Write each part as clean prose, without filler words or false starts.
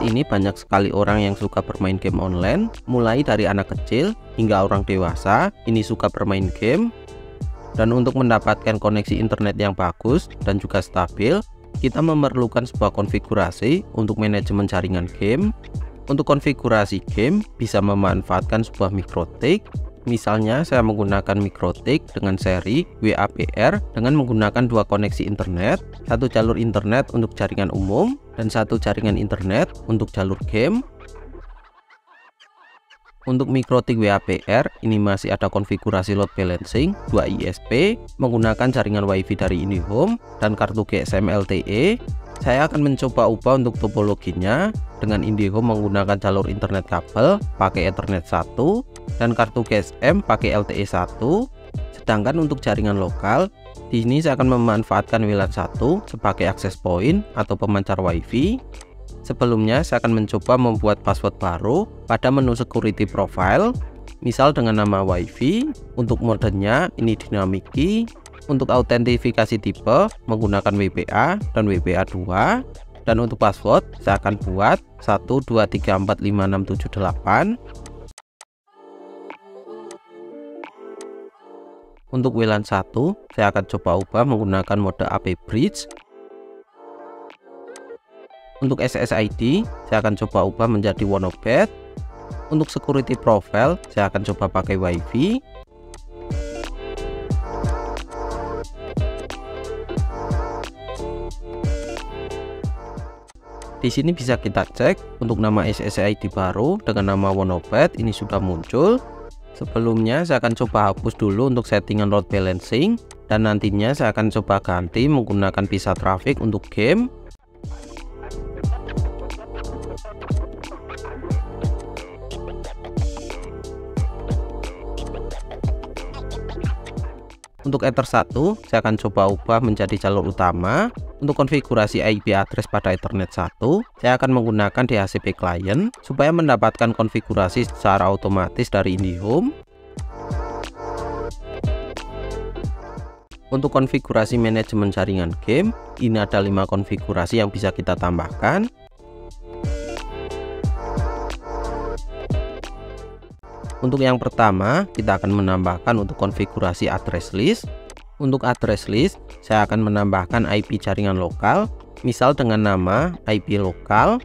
ini banyak sekali orang yang suka bermain game online, mulai dari anak kecil hingga orang dewasa ini suka bermain game. Dan untuk mendapatkan koneksi internet yang bagus dan juga stabil, kita memerlukan sebuah konfigurasi untuk manajemen jaringan game. Untuk konfigurasi game bisa memanfaatkan sebuah MikroTik. Misalnya saya menggunakan MikroTik dengan seri WAPR dengan menggunakan dua koneksi internet, satu jalur internet untuk jaringan umum dan satu jaringan internet untuk jalur game. Untuk MikroTik WAPR ini masih ada konfigurasi load balancing 2 ISP menggunakan jaringan WiFi dari IndiHome dan kartu GSM LTE. Saya akan mencoba ubah untuk topologinya dengan IndiHome menggunakan jalur internet kabel pakai Ethernet 1 dan kartu GSM pakai LTE 1. Sedangkan untuk jaringan lokal, di sini saya akan memanfaatkan WLAN 1 sebagai access point atau pemancar WiFi. Sebelumnya saya akan mencoba membuat password baru pada menu security profile, misal dengan nama WiFi. Untuk modenya ini dynamic key. Untuk autentifikasi tipe menggunakan WPA dan WPA2. Dan untuk password saya akan buat 12345678. Untuk WLAN 1 saya akan coba ubah menggunakan mode AP Bridge. Untuk SSID saya akan coba ubah menjadi Wonobet. Untuk security profile saya akan coba pakai WiFi. Di sini bisa kita cek untuk nama SSID baru dengan nama Wonobet ini sudah muncul. Sebelumnya saya akan coba hapus dulu untuk settingan load balancing dan nantinya saya akan coba ganti menggunakan visa traffic untuk game. Untuk Ether 1 saya akan coba ubah menjadi jalur utama. Untuk konfigurasi IP address pada Ethernet 1 saya akan menggunakan DHCP client supaya mendapatkan konfigurasi secara otomatis dari IndiHome. Untuk konfigurasi manajemen jaringan game, ini ada 5 konfigurasi yang bisa kita tambahkan. Untuk yang pertama, kita akan menambahkan untuk konfigurasi address list. Untuk address list, saya akan menambahkan IP jaringan lokal, misal dengan nama IP lokal.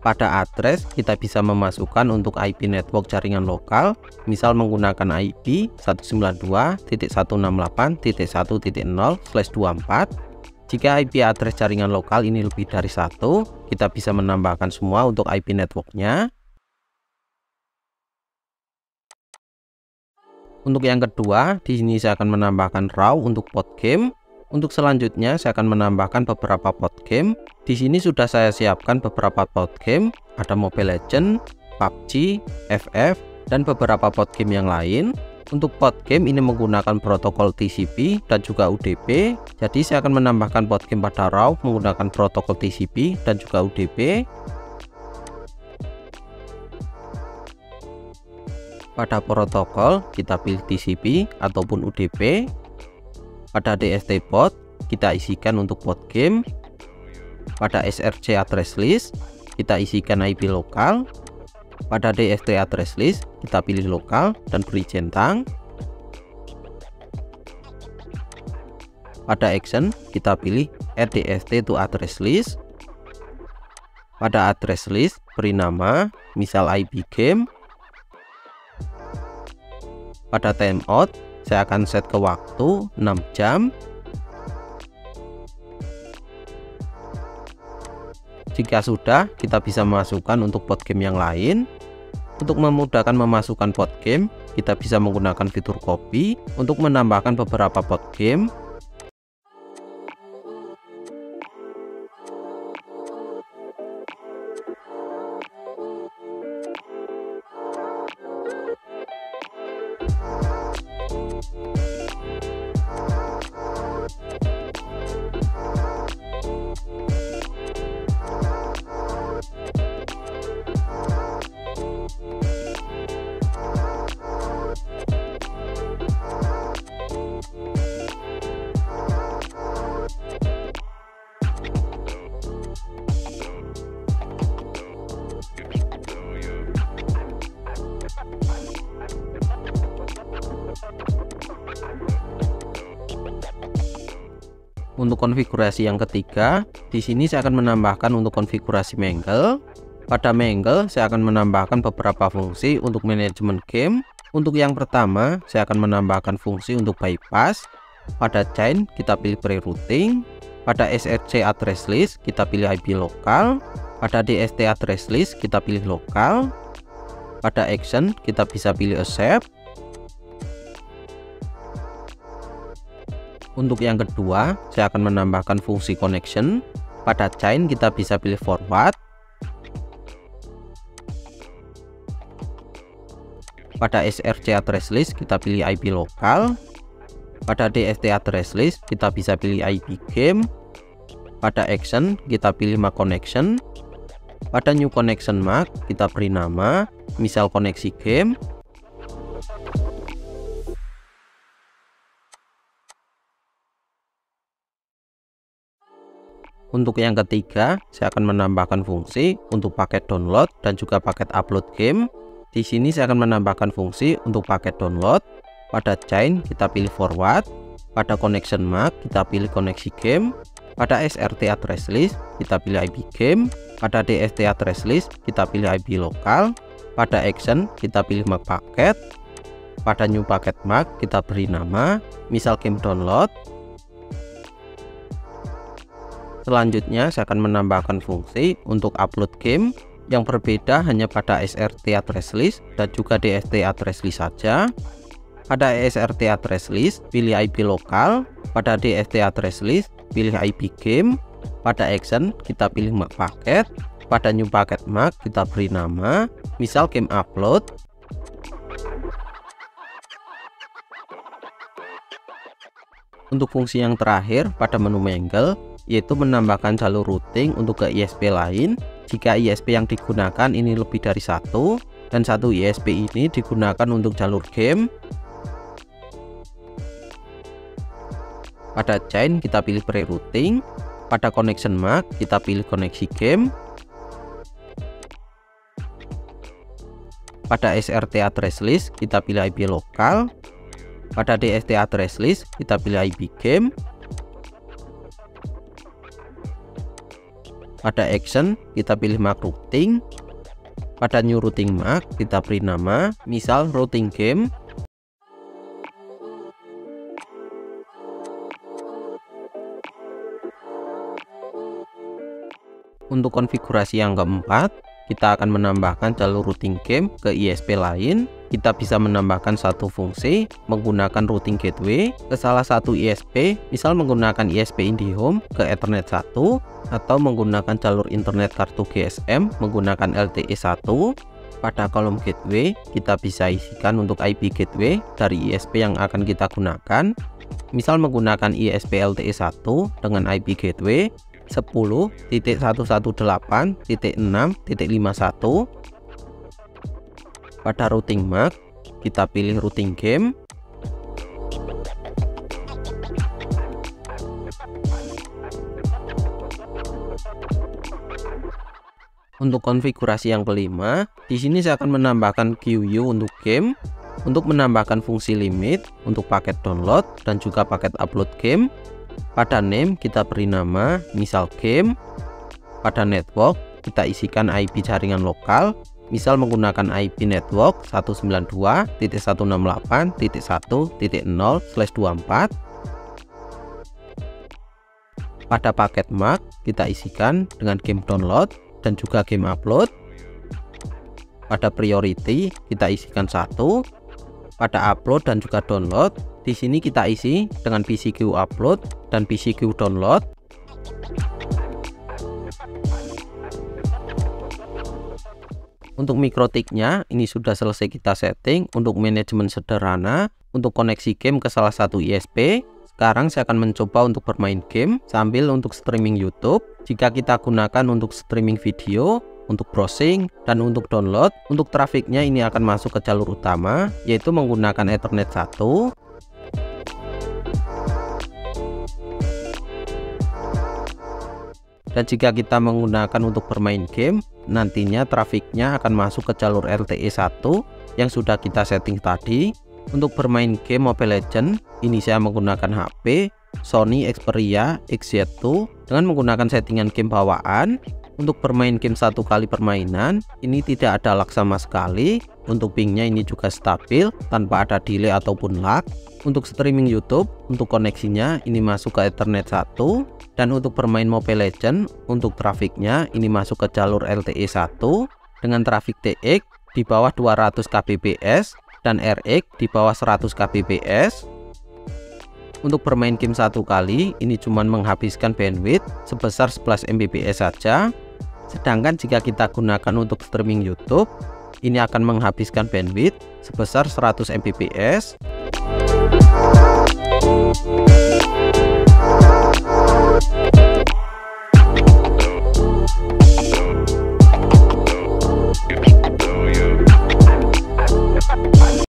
Pada address, kita bisa memasukkan untuk IP network jaringan lokal, misal menggunakan IP 192.168.1.0/24. Jika IP address jaringan lokal ini lebih dari 1, kita bisa menambahkan semua untuk IP networknya. Untuk yang kedua, di sini saya akan menambahkan RAW untuk port game. Untuk selanjutnya, saya akan menambahkan beberapa port game. Di sini sudah saya siapkan beberapa port game, ada Mobile Legends, PUBG, FF, dan beberapa port game yang lain. Untuk port game ini menggunakan protokol TCP dan juga UDP. Jadi saya akan menambahkan port game pada RAW menggunakan protokol TCP dan juga UDP. Pada protokol kita pilih TCP ataupun UDP. Pada DST port kita isikan untuk port game. Pada SRC address list kita isikan IP lokal. Pada DST address list kita pilih lokal dan beri centang. Pada action kita pilih add DST to address list. Pada address list beri nama misal IP game. Pada timeout saya akan set ke waktu 6 jam. Jika sudah, kita bisa memasukkan untuk port game yang lain. Untuk memudahkan memasukkan port game, kita bisa menggunakan fitur copy untuk menambahkan beberapa port game. Untuk konfigurasi yang ketiga, di sini saya akan menambahkan untuk konfigurasi Mangle. Pada Mangle, saya akan menambahkan beberapa fungsi untuk manajemen game. Untuk yang pertama, saya akan menambahkan fungsi untuk bypass. Pada chain, kita pilih pre-routing. Pada SRC address list, kita pilih IP lokal. Pada DST address list, kita pilih lokal. Pada action, kita bisa pilih accept. Untuk yang kedua, saya akan menambahkan fungsi connection. Pada chain, kita bisa pilih forward. Pada SRC address list, kita pilih IP lokal. Pada DST address list, kita bisa pilih IP game. Pada action, kita pilih MAC connection. Pada new connection MAC, kita beri nama, misal koneksi game. Untuk yang ketiga, saya akan menambahkan fungsi untuk paket download dan juga paket upload game. Di sini saya akan menambahkan fungsi untuk paket download. Pada chain, kita pilih forward. Pada connection MAC, kita pilih koneksi game. Pada SRT address list, kita pilih IP game. Pada DST address list, kita pilih IP lokal. Pada action, kita pilih MAC paket. Pada new paket MAC, kita beri nama, misal game download. Selanjutnya, saya akan menambahkan fungsi untuk upload game. Yang berbeda hanya pada SRT address list dan juga DST address list saja. Pada SRT address list, pilih IP lokal. Pada DST address list, pilih IP game. Pada action, kita pilih MAC paket. Pada new paket MAC, kita beri nama, misal game upload. Untuk fungsi yang terakhir pada menu Mangle, yaitu menambahkan jalur routing untuk ke ISP lain. Jika ISP yang digunakan ini lebih dari satu, dan satu ISP ini digunakan untuk jalur game. Pada chain, kita pilih pre-routing. Pada connection MAC, kita pilih koneksi game. Pada SRT address list, kita pilih IP lokal. Pada DST address list, kita pilih IP game. Pada action, kita pilih MAC routing. Pada new routing MAC, kita beri nama, misal routing game. Untuk konfigurasi yang keempat, kita akan menambahkan jalur routing game ke ISP lain. Kita bisa menambahkan satu fungsi menggunakan routing gateway ke salah satu ISP, misal menggunakan ISP IndiHome ke Ethernet 1, atau menggunakan jalur internet kartu GSM menggunakan LTE 1. Pada kolom gateway, kita bisa isikan untuk IP gateway dari ISP yang akan kita gunakan, misal menggunakan ISP LTE 1 dengan IP gateway 10.118.6.51. Pada routing MAC, kita pilih routing game. Untuk konfigurasi yang kelima, di sini saya akan menambahkan QU untuk game, untuk menambahkan fungsi limit untuk paket download dan juga paket upload game. Pada name, kita beri nama, misal game. Pada network, kita isikan IP jaringan lokal, misal menggunakan IP network 192.168.1.0/24. Pada paket MAC, kita isikan dengan game download dan juga game upload. Pada priority, kita isikan 1. Pada upload dan juga download, di sini kita isi dengan PCQ upload dan PCQ download. Untuk mikrotiknya ini sudah selesai kita setting untuk manajemen sederhana untuk koneksi game ke salah satu ISP. Sekarang saya akan mencoba untuk bermain game sambil untuk streaming YouTube. Jika kita gunakan untuk streaming video, untuk browsing, dan untuk download, untuk trafiknya ini akan masuk ke jalur utama, yaitu menggunakan Ethernet 1. Dan jika kita menggunakan untuk bermain game, nantinya trafiknya akan masuk ke jalur LTE 1 yang sudah kita setting tadi. Untuk bermain game Mobile Legends, ini saya menggunakan HP Sony Xperia XZ2 dengan menggunakan settingan game bawaan. Untuk bermain game 1 kali permainan ini tidak ada lag sama sekali. Untuk pingnya ini juga stabil tanpa ada delay ataupun lag. Untuk streaming YouTube, untuk koneksinya ini masuk ke Ethernet 1. Dan untuk bermain Mobile Legends, untuk trafiknya ini masuk ke jalur LTE 1 dengan trafik TX di bawah 200 kbps dan RX di bawah 100 kbps. Untuk bermain game 1 kali ini cuma menghabiskan bandwidth sebesar 11 Mbps saja. Sedangkan jika kita gunakan untuk streaming YouTube, ini akan menghabiskan bandwidth sebesar 100 Mbps.